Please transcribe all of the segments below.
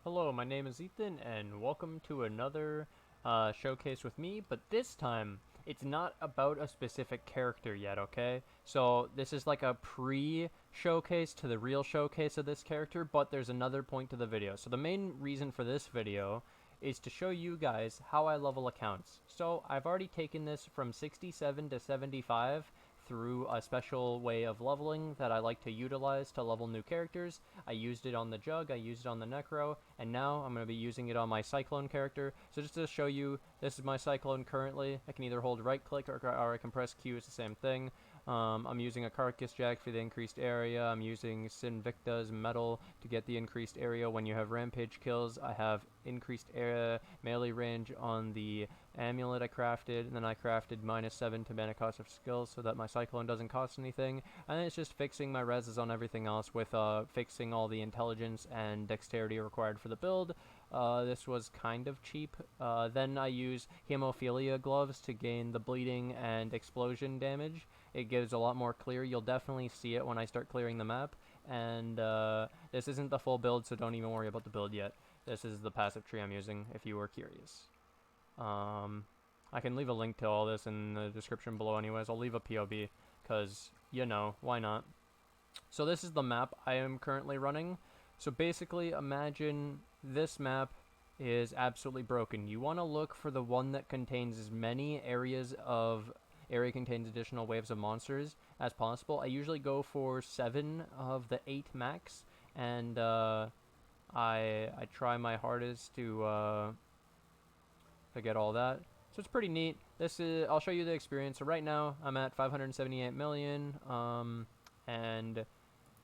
Hello, my name is Ethan, and welcome to another showcase with me, but this time, it's not about a specific character yet, okay? So, this is like a pre-showcase to the real showcase of this character, but there's another point to the video. So the main reason for this video is to show you guys how I level accounts. So, I've already taken this from 67 to 75, through a special way of leveling that I like to utilize to level new characters. I used it on the Jug, I used it on the Necro, and now I'm going to be using it on my Cyclone character. So just to show you, this is my Cyclone currently. I can either hold right click or I can press Q, it's the same thing. I'm using a Carcass Jack for the increased area. I'm using Sinvicta's Metal to get the increased area when you have Rampage kills. I have increased area melee range on the Amulet I crafted, and then I crafted -7 to mana cost of skills so that my Cyclone doesn't cost anything. And then it's just fixing my reses on everything else with fixing all the intelligence and dexterity required for the build. This was kind of cheap. Then I use Hemophilia gloves to gain the bleeding and explosion damage. It gives a lot more clear. You'll definitely see it when I start clearing the map. And this isn't the full build, so don't even worry about the build yet. This is the passive tree I'm using, if you were curious. I can leave a link to all this in the description below anyways. I'll leave a POB, because, you know, why not? So this is the map I am currently running. So basically, imagine this map is absolutely broken. You want to look for the one that contains as many area contains additional waves of monsters as possible. I usually go for 7 of the 8 max, and I try my hardest to get all that. So it's pretty neat. I'll show you the experience. So right now I'm at 578 million, and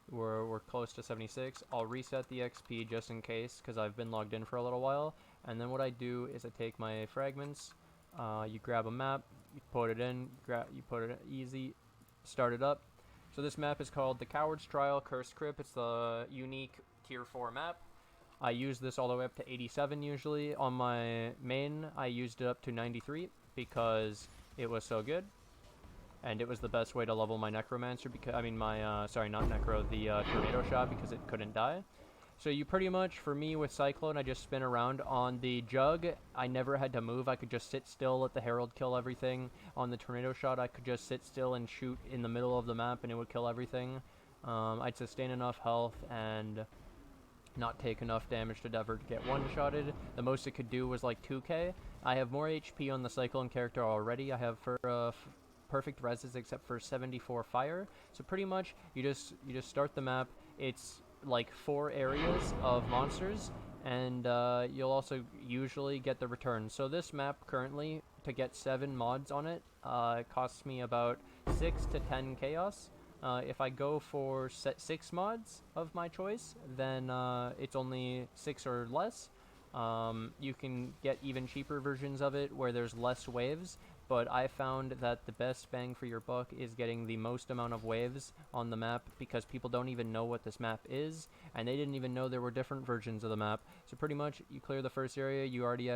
we're close to 76. I'll reset the XP just in case, because I've been logged in for a little while. And then what I do is I take my fragments. You grab a map, you put it in, you put it easy, start it up. So this map is called the Coward's Trial Cursed Crypt. It's the unique tier 4 map. I use this all the way up to 87 usually. On my main, I used it up to 93 because it was so good. And it was the best way to level my Necromancer, because, sorry, not Necro, the Tornado Shot, because it couldn't die. So you pretty much, for me with Cyclone, I just spin around. On the Jug, I never had to move. I could just sit still, let the Herald kill everything. On the Tornado Shot, I could just sit still and shoot in the middle of the map and it would kill everything. I'd sustain enough health and not take enough damage to ever get one-shotted. The most it could do was like 2k. I have more HP on the Cyclone character already. I have perfect reses except for 74 fire. So pretty much you just start the map. It's like 4 areas of monsters, and you'll also usually get the return. So this map currently, to get 7 mods on it, costs me about 6 to 10 chaos. If I go for 6 mods of my choice, then it's only 6 or less. You can get even cheaper versions of it where there's less waves, but I found that the best bang for your buck is getting the most amount of waves on the map, because people don't even know what this map is, and they didn't even know there were different versions of the map. So pretty much, you clear the first area, you're already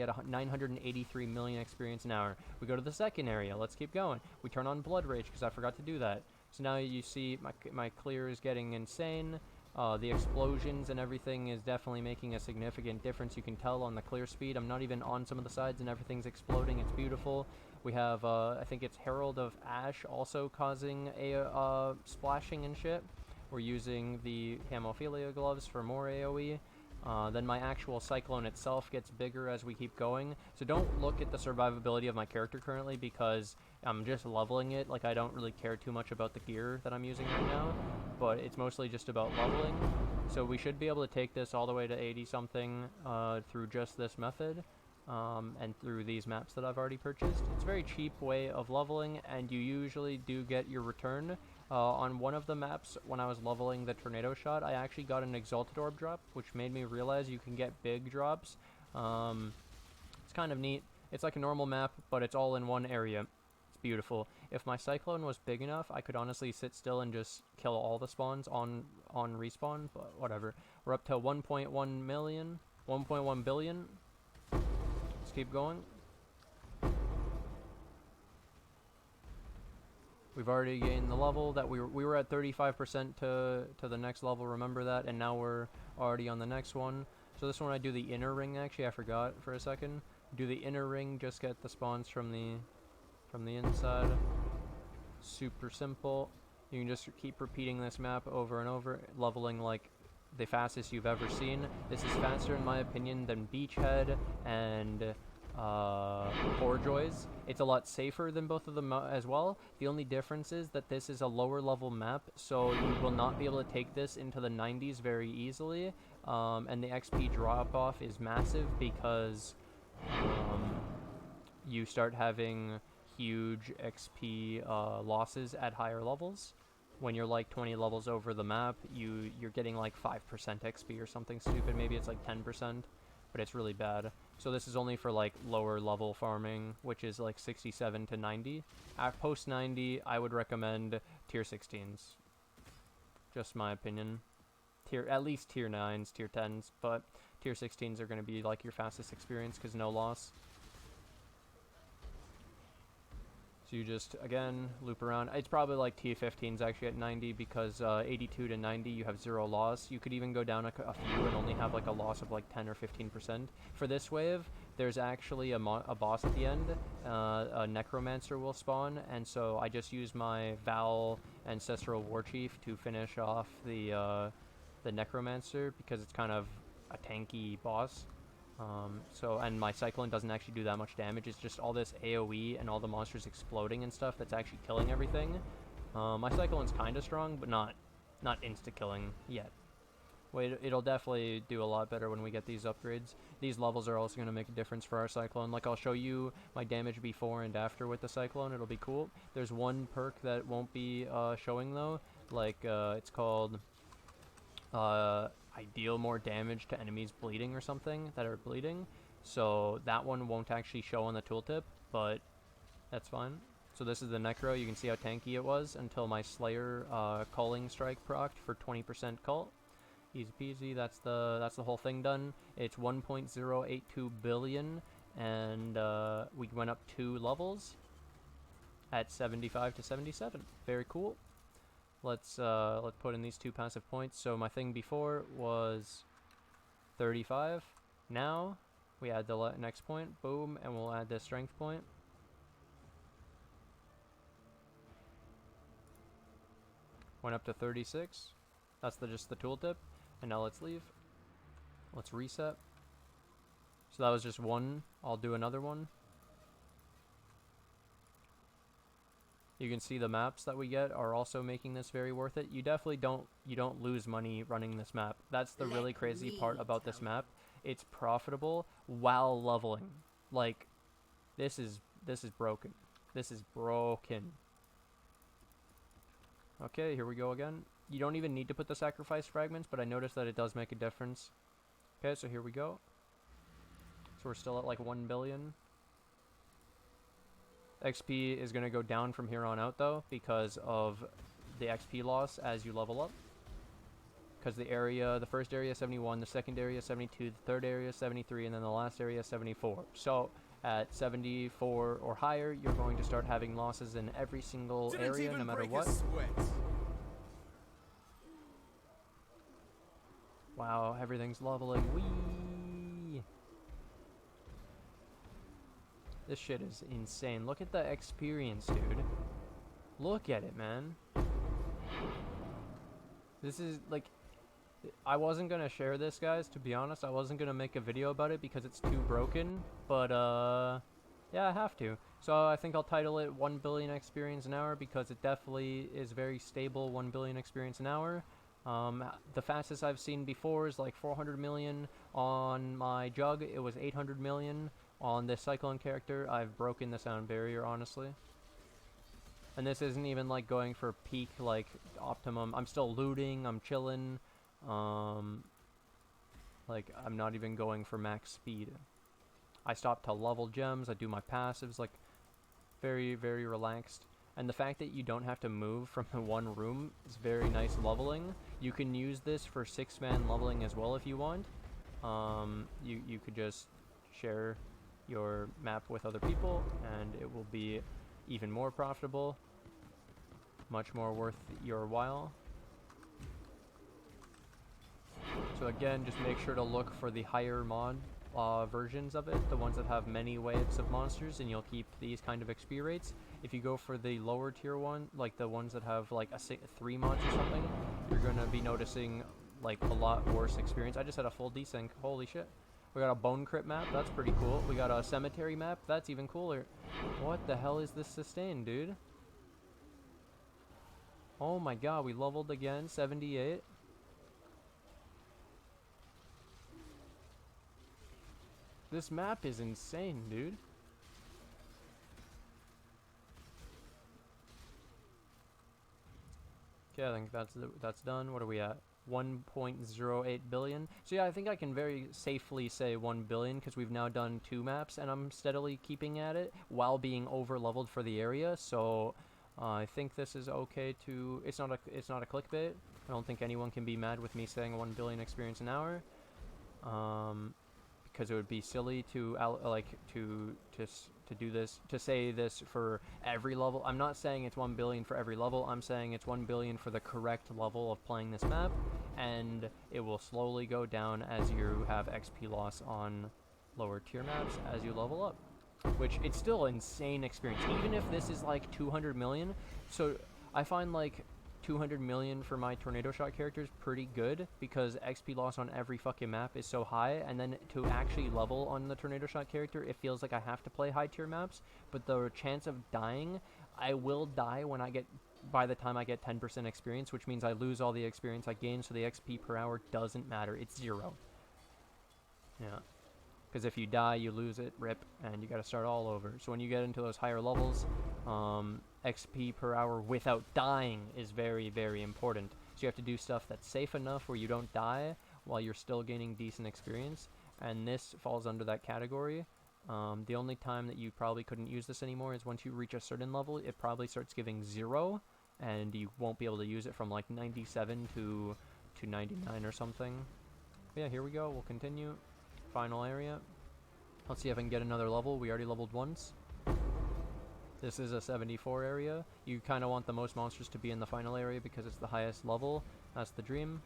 at 983 million experience an hour. We go to the second area. Let's keep going. We turn on Blood Rage because I forgot to do that. So now you see my clear is getting insane. The explosions and everything is definitely making a significant difference. You can tell on the clear speed. I'm not even on some of the sides and everything's exploding. It's beautiful. We have, I think it's Herald of Ash also causing a splashing and shit. We're using the Hemophilia gloves for more AoE. Then my actual Cyclone itself gets bigger as we keep going. So don't look at the survivability of my character currently, because I'm just leveling it. Like, I don't really care too much about the gear that I'm using right now, but it's mostly just about leveling. So we should be able to take this all the way to 80 something through just this method. And through these maps that I've already purchased. It's a very cheap way of leveling, and you usually do get your return. On one of the maps, when I was leveling the Tornado Shot, I actually got an Exalted Orb drop, which made me realize you can get big drops. It's kind of neat. It's like a normal map, but it's all in one area. It's beautiful. If my Cyclone was big enough, I could honestly sit still and just kill all the spawns on respawn, but whatever. We're up to 1.1 million, 1.1 billion. Let's keep going. We've already gained the level that we were at 35% to the next level, remember that, and now we're already on the next one. So this one I do the inner ring, actually, I forgot for a second. Do the inner ring, just get the spawns from the inside. Super simple. You can just keep repeating this map over and over, leveling like the fastest you've ever seen. This is faster in my opinion than Beachhead and Poorjoys. It's a lot safer than both of them as well. The only difference is that this is a lower level map, so you will not be able to take this into the 90s very easily, and the XP drop off is massive because you start having huge XP losses at higher levels. When you're like 20 levels over the map, you're getting like 5% XP or something stupid. Maybe it's like 10%, but it's really bad. So this is only for like lower level farming, which is like 67 to 90. At post 90, I would recommend tier 16s. Just my opinion. At least tier 9s, tier 10s, but tier 16s are going to be like your fastest experience because no loss. So you just, again, loop around. It's probably like T15s actually at 90 because 82 to 90 you have 0 loss. You could even go down a few and only have like a loss of like 10 or 15%. For this wave, there's actually a boss at the end. A Necromancer will spawn, and so I just use my Val Ancestral Warchief to finish off the Necromancer because it's kind of a tanky boss. And my Cyclone doesn't actually do that much damage. It's just all this AoE and all the monsters exploding and stuff that's actually killing everything. My Cyclone's kind of strong, but not insta-killing yet. Wait, it'll definitely do a lot better when we get these upgrades. These levels are also going to make a difference for our Cyclone. Like, I'll show you my damage before and after with the Cyclone. It'll be cool. There's one perk that won't be showing, though. Like, it's called... I deal more damage to enemies bleeding or something that are bleeding, so that one won't actually show on the tooltip, but that's fine. So this is the Necro. You can see how tanky it was until my Slayer Culling Strike procced for 20% cult. Easy peasy. That's the whole thing done. It's 1.082 billion, and we went up 2 levels at 75 to 77. Very cool. Let's put in these 2 passive points. So my thing before was 35. Now we add the next point, boom, and we'll add this strength point. Went up to 36. That's just the tooltip. And now let's leave. Let's reset. So that was just one. I'll do another one. You can see the maps that we get are also making this very worth it. You definitely don't lose money running this map. That's the really crazy part about this map. It's profitable while leveling. Like, this is broken. This is broken. Okay, here we go again. You don't even need to put the sacrifice fragments, but I noticed that it does make a difference. Okay, so here we go. So we're still at like 1 billion. XP is going to go down from here on out, though, because of the XP loss as you level up. Because the first area is 71, the second area is 72, the third area is 73, and then the last area is 74. So at 74 or higher, you're going to start having losses in every single area, no matter what. Wow, everything's leveling. Whee! This shit is insane. Look at the experience, dude. Look at it, man. This is, like... I wasn't gonna share this, guys, to be honest. I wasn't gonna make a video about it because it's too broken. But, yeah, I have to. So I think I'll title it 1 billion experience an hour because it definitely is very stable 1 billion experience an hour. The fastest I've seen before is like 400 million on my Jug. It was 800 million. On this Cyclone character, I've broken the sound barrier, honestly. And this isn't even, like, going for peak, like, optimum. I'm still looting, I'm chilling. Like, I'm not even going for max speed. I stop to level gems, I do my passives, like, very, very relaxed. And the fact that you don't have to move from the one room is very nice leveling. You can use this for 6-man leveling as well if you want. You could just share your map with other people and it will be even more profitable, much more worth your while. So again, just make sure to look for the higher mod versions of it, the ones that have many waves of monsters, and you'll keep these kind of XP rates. If you go for the lower tier one, like the ones that have like 3 mods or something, you're gonna be noticing like a lot worse experience. I just had a full desync. Holy shit. We got a bone crypt map. That's pretty cool. We got a cemetery map. That's even cooler. What the hell is this sustain, dude? Oh my god, we leveled again. 78. This map is insane, dude. Okay, I think that's done. What are we at? 1.08 billion. So yeah, I think I can very safely say 1 billion because we've now done 2 maps and I'm steadily keeping at it while being over leveled for the area. So I think this is okay to. It's not a clickbait. I don't think anyone can be mad with me saying 1 billion experience an hour. Because it would be silly to do this, to say this for every level. I'm not saying it's 1 billion for every level. I'm saying it's 1 billion for the correct level of playing this map, and it will slowly go down as you have XP loss on lower tier maps as you level up. Which, it's still insane experience, even if this is like 200 million. So I find like 200 million for my tornado shot character is pretty good because XP loss on every fucking map is so high, and then to actually level on the tornado shot character, it feels like I have to play high tier maps, but the chance of dying, I will die when by the time I get 10% experience, which means I lose all the experience I gain, so the XP per hour doesn't matter. It's 0. Yeah. Because if you die, you lose it, rip, and you gotta start all over. So when you get into those higher levels, XP per hour without dying is very, very important. So you have to do stuff that's safe enough where you don't die while you're still gaining decent experience, and this falls under that category. The only time that you probably couldn't use this anymore is once you reach a certain level, it probably starts giving 0, and you won't be able to use it from like 97 to 99 or something. But yeah, here we go. We'll continue. Final area. Let's see if I can get another level. We already leveled once. This is a 74 area. You kind of want the most monsters to be in the final area because it's the highest level. That's the dream.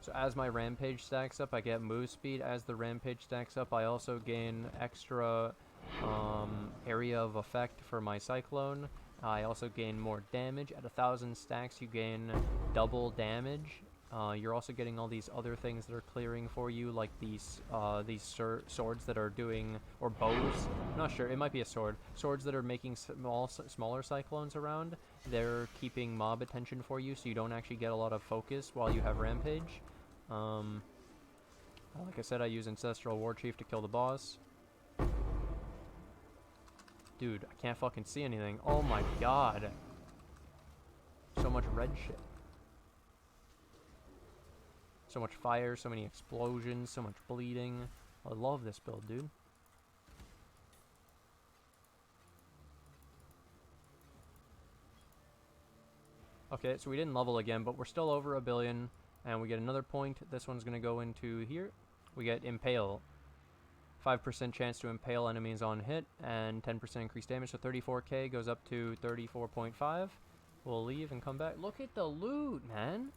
So as my Rampage stacks up, I get move speed. As the Rampage stacks up, I also gain extra area of effect for my Cyclone. I also gain more damage. At 1,000 stacks, you gain double damage. You're also getting all these other things that are clearing for you, like these swords that are doing, or bows. I'm not sure. It might be a sword. Swords that are making smaller cyclones around. They're keeping mob attention for you, so you don't actually get a lot of focus while you have Rampage. Like I said, I use Ancestral War Chief to kill the boss. Dude, I can't fucking see anything. Oh my god. So much red shit. So much fire, so many explosions, so much bleeding. I love this build, dude. Okay, so we didn't level again, but we're still over 1 billion, and we get another point. This one's going to go into here. We get Impale. 5% chance to impale enemies on hit, and 10% increased damage, so 34k goes up to 34.5. We'll leave and come back. Look at the loot, man!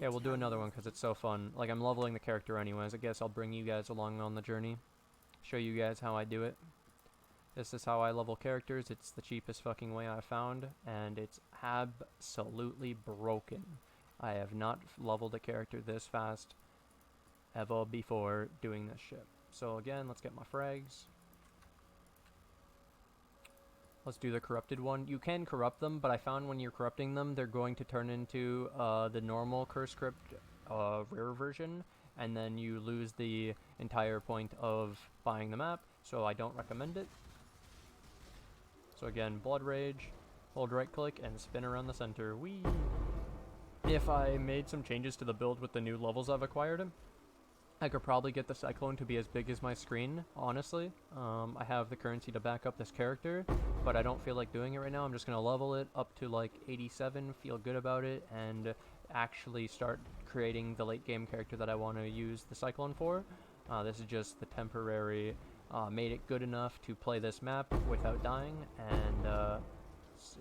Yeah, we'll do another one because it's so fun. Like, I'm leveling the character anyways. I guess I'll bring you guys along on the journey. Show you guys how I do it. This is how I level characters. It's the cheapest fucking way I've found, and it's absolutely broken. I have not leveled a character this fast ever before doing this shit. So again, let's get my frags. Let's do the corrupted one. You can corrupt them, but I found when you're corrupting them, they're going to turn into the normal curse crypt rare version, and then you lose the entire point of buying the map, so I don't recommend it. So again, Blood Rage, hold right click, and spin around the center. Whee! If I made some changes to the build with the new levels I've acquired, I could probably get the Cyclone to be as big as my screen, honestly. I have the currency to back up this character, but I don't feel like doing it right now. I'm just going to level it up to like 87, feel good about it, and actually start creating the late game character that I want to use the Cyclone for. This is just the temporary, made it good enough to play this map without dying, and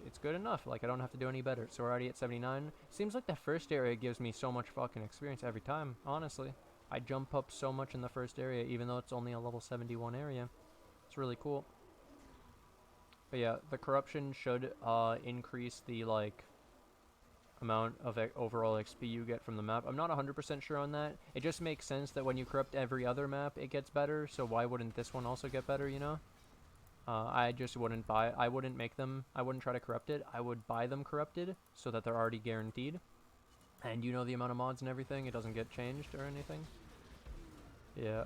it's good enough. Like, I don't have to do any better. So we're already at 79. Seems like the first area gives me so much fucking experience every time, honestly. I jump up so much in the first area, even though it's only a level 71 area. It's really cool. But yeah, the corruption should increase the, like, amount of overall XP you get from the map. I'm not 100% sure on that. It just makes sense that when you corrupt every other map, it gets better, so why wouldn't this one also get better, you know? I just wouldn't I wouldn't make them, I wouldn't try to corrupt it. I would buy them corrupted, so that they're already guaranteed. And you know the amount of mods and everything, it doesn't get changed or anything. Yeah.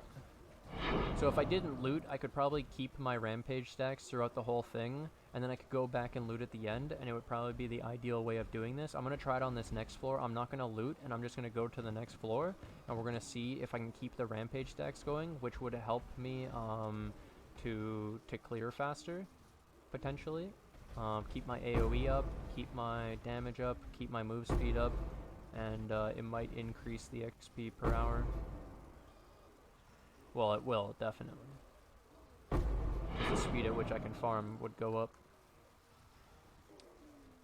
So if I didn't loot, I could probably keep my Rampage stacks throughout the whole thing, and then I could go back and loot at the end, and it would probably be the ideal way of doing this. I'm going to try it on this next floor. I'm not going to loot, and I'm just going to go to the next floor, and we're going to see if I can keep the Rampage stacks going, which would help me to clear faster, potentially. Keep my AoE up, keep my damage up, keep my move speed up, and it might increase the XP per hour. Well, it will, definitely. The speed at which I can farm would go up.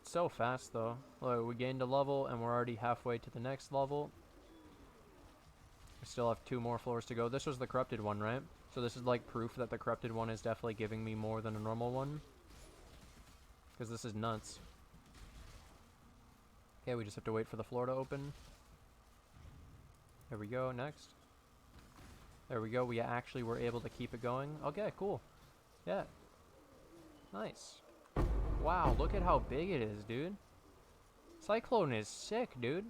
It's so fast, though. Look, we gained a level, and we're already halfway to the next level. We still have 2 more floors to go. This was the corrupted one, right? So this is like proof that the corrupted one is definitely giving me more than a normal one. Because this is nuts. Okay, we just have to wait for the floor to open. There we go, next. There we go, we actually were able to keep it going. Okay, cool. Yeah. Nice. Wow, look at how big it is, dude. Cyclone is sick, dude.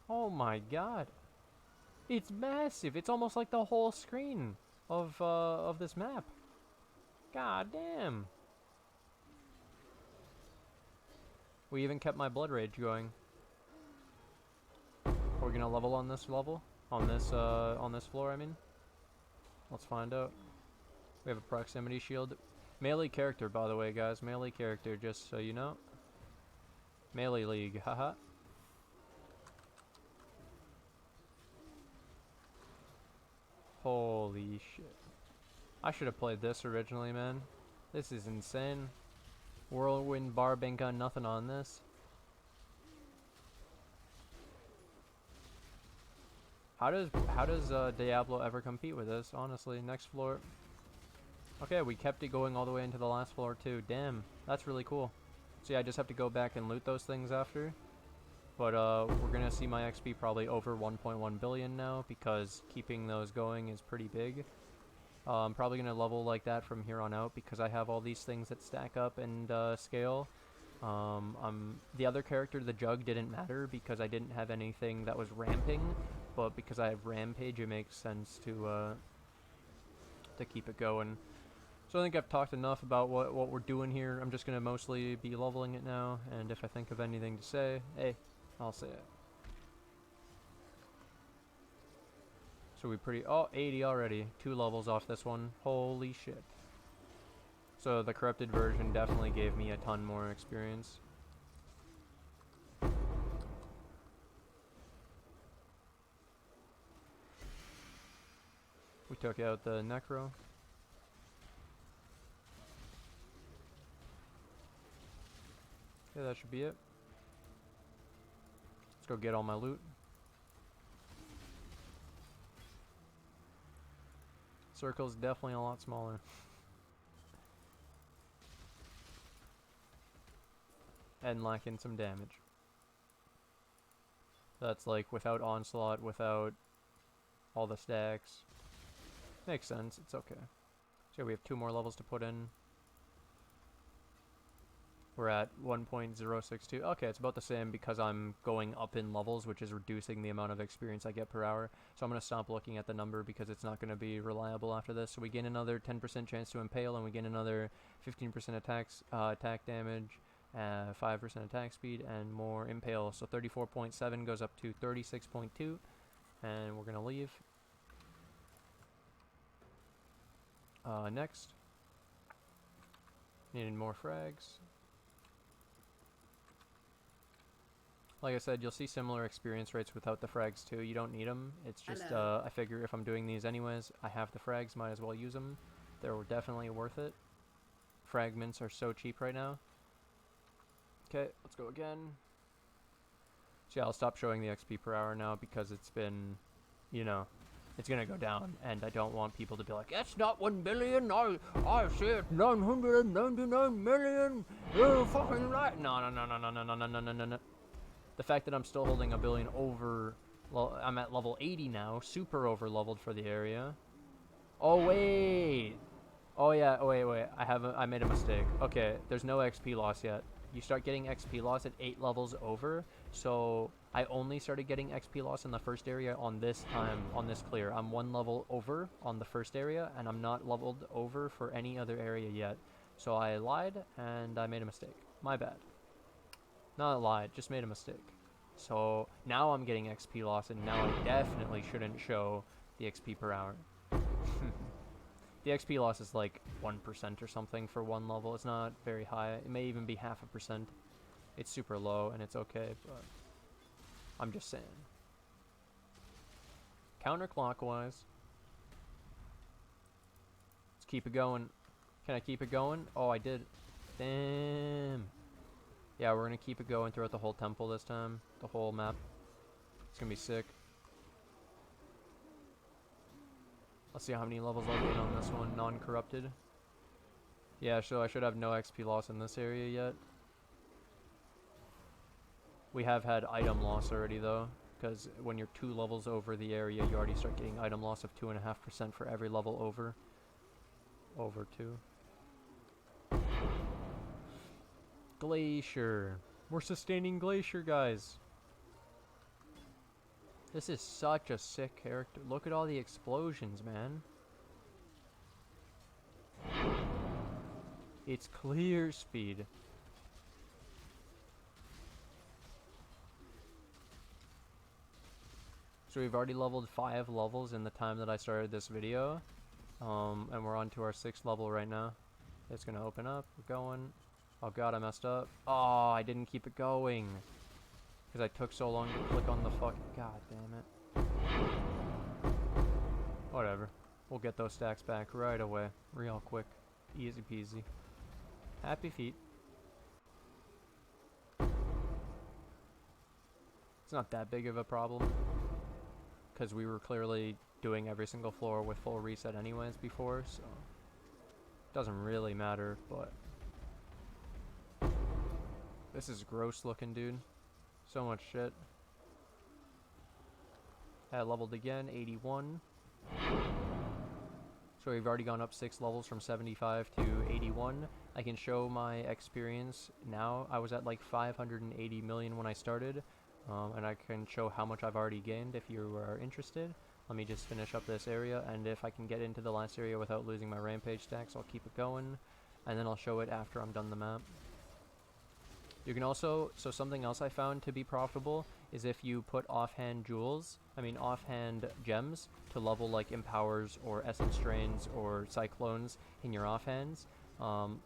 Oh my god. It's massive. It's almost like the whole screen of this map. God damn. We even kept my blood rage going. Are we gonna level on this level? On this floor, I mean? Let's find out. We have a proximity shield. Melee character, by the way, guys. Melee character, just so you know. Melee League, haha. Holy shit. I should have played this originally, man. This is insane. Whirlwind bar bank gun, nothing on this. How does Diablo ever compete with this? Honestly, next floor. Okay, we kept it going all the way into the last floor too. Damn, that's really cool. So yeah, I just have to go back and loot those things after. But we're gonna see my XP probably over 1.1 billion now because keeping those going is pretty big. I'm probably gonna level like that from here on out because I have all these things that stack up and scale. The other character, the Jug, didn't matter because I didn't have anything that was ramping, but because I have Rampage, it makes sense to keep it going. So I think I've talked enough about what we're doing here. I'm just gonna mostly be leveling it now, and if I think of anything to say, hey, I'll say it. So we pretty... Oh, 80 already. 2 levels off this one. Holy shit. So the corrupted version definitely gave me a ton more experience. We took out the Necro. Yeah, that should be it. Let's go get all my loot. Circle's definitely a lot smaller. And lacking some damage. That's like without Onslaught, without all the stacks. Makes sense, it's okay. So we have 2 more levels to put in. We're at 1.062. Okay, it's about the same because I'm going up in levels, which is reducing the amount of experience I get per hour. So I'm going to stop looking at the number because it's not going to be reliable after this. So we gain another 10% chance to impale, and we gain another 15% attack damage, 5% attack speed, and more impale. So 34.7 goes up to 36.2, and we're going to leave. Next. Needing more frags. Like I said, you'll see similar experience rates without the frags too. You don't need them. It's just, I figure if I'm doing these anyways, I have the frags, might as well use them. They're definitely worth it fragments are so cheap right now. Okay, let's go again. So yeah, I'll stop showing the XP per hour now because it's been, you know, it's gonna go down, and I don't want people to be like, "That's not 1 billion. I said 999 million. You're fucking right." No. The fact that I'm still holding a billion over, well, I'm at level 80 now, super over leveled for the area. Oh wait. Oh yeah. Oh wait. I made a mistake. Okay, there's no XP loss yet. You start getting XP loss at 8 levels over. So I only started getting XP loss in the first area on this clear. I'm 1 level over on the first area, and I'm not leveled over for any other area yet. So I lied, and I made a mistake. My bad. Not lied, just made a mistake. So now I'm getting XP loss, and now I definitely shouldn't show the XP per hour. The XP loss is like 1% or something for 1 level. It's not very high. It may even be 0.5%. It's super low, and it's okay, but I'm just saying. Counterclockwise. Let's keep it going. Can I keep it going? Oh, I did. Damn. Yeah, we're gonna keep it going throughout the whole temple this time. The whole map. It's gonna be sick. Let's see how many levels I'll gain on this one. Non-corrupted. Yeah, so I should have no XP loss in this area yet. We have had item loss already though, because when you're 2 levels over the area, you already start getting item loss of 2.5% for every level over. Over 2. Glacier. We're sustaining Glacier, guys. This is such a sick character. Look at all the explosions, man. It's clear speed. So we've already leveled 5 levels in the time that I started this video. And we're on to our 6th level right now. It's gonna open up. We're going. Oh god, I messed up. Oh, I didn't keep it going. Because I took so long to click on the fuck. God damn it. Whatever. We'll get those stacks back right away. Real quick. Easy peasy. Happy feet. It's not that big of a problem. Because we were clearly doing every single floor with full reset anyways before, so doesn't really matter, but this is gross looking, dude. So much shit. I leveled again, 81. So we've already gone up 6 levels from 75 to 81. I can show my experience now. I was at like 580 million when I started. And I can show how much I've already gained if you are interested. Let me just finish up this area, and if I can get into the last area without losing my Rampage stacks, I'll keep it going. And then I'll show it after I'm done the map. You can also, so something else I found to be profitable is if you put offhand gems to level like Empowers or Essence Strains or Cyclones in your offhands.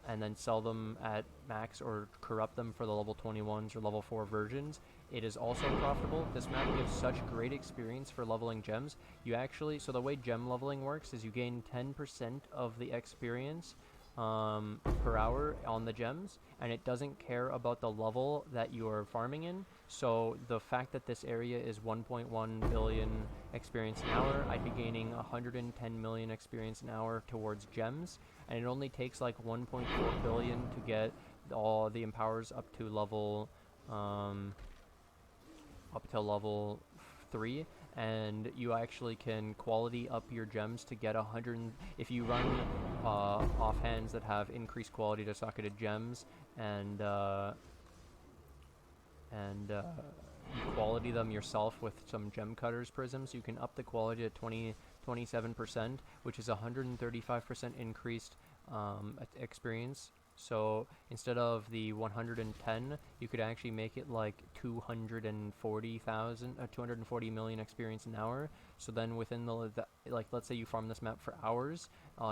And then sell them at max or corrupt them for the level 21s or level 4 versions. It is also profitable. This map gives such great experience for leveling gems. You actually, so the way gem leveling works is you gain 10% of the experience per hour on the gems, and it doesn't care about the level that you are farming in. So the fact that this area is 1.1 billion experience an hour, I'd be gaining 110 million experience an hour towards gems, and it only takes like 1.4 billion to get all the empowers up to level 3, and you actually can quality up your gems to get 100. If you run offhands that have increased quality to socketed gems and you quality them yourself with some gem cutters prisms, you can up the quality at 27%, which is 135% increased experience. So instead of the 110, you could actually make it like 240 million experience an hour. So then within the like, let's say you farm this map for hours,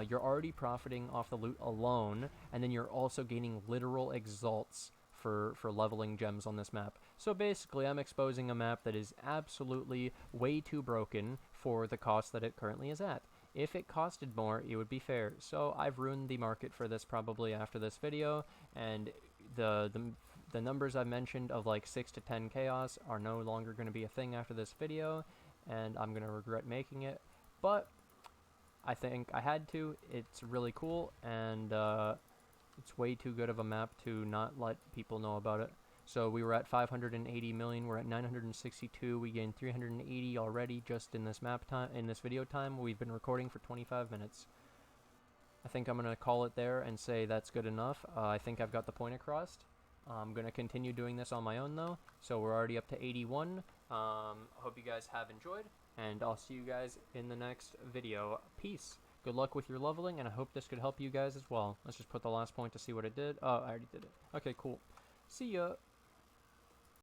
you're already profiting off the loot alone, and then you're also gaining literal exalts for leveling gems on this map. So basically, I'm exposing a map that is absolutely way too broken for the cost that it currently is at. If it costed more, it would be fair. So I've ruined the market for this probably after this video, and the numbers I mentioned of like 6 to 10 chaos are no longer going to be a thing after this video, and I'm going to regret making it. But I think I had to. It's really cool, and it's way too good of a map to not let people know about it. So we were at 580 million, we're at 962, we gained 380 already just in this map time, in this video time. We've been recording for 25 minutes. I think I'm going to call it there and say that's good enough. I think I've got the point across. I'm going to continue doing this on my own though, so we're already up to 81. Hope you guys have enjoyed, and I'll see you guys in the next video. Peace. Good luck with your leveling, and I hope this could help you guys as well. Let's just put the last point to see what it did. Oh, I already did it. Okay, cool. See ya.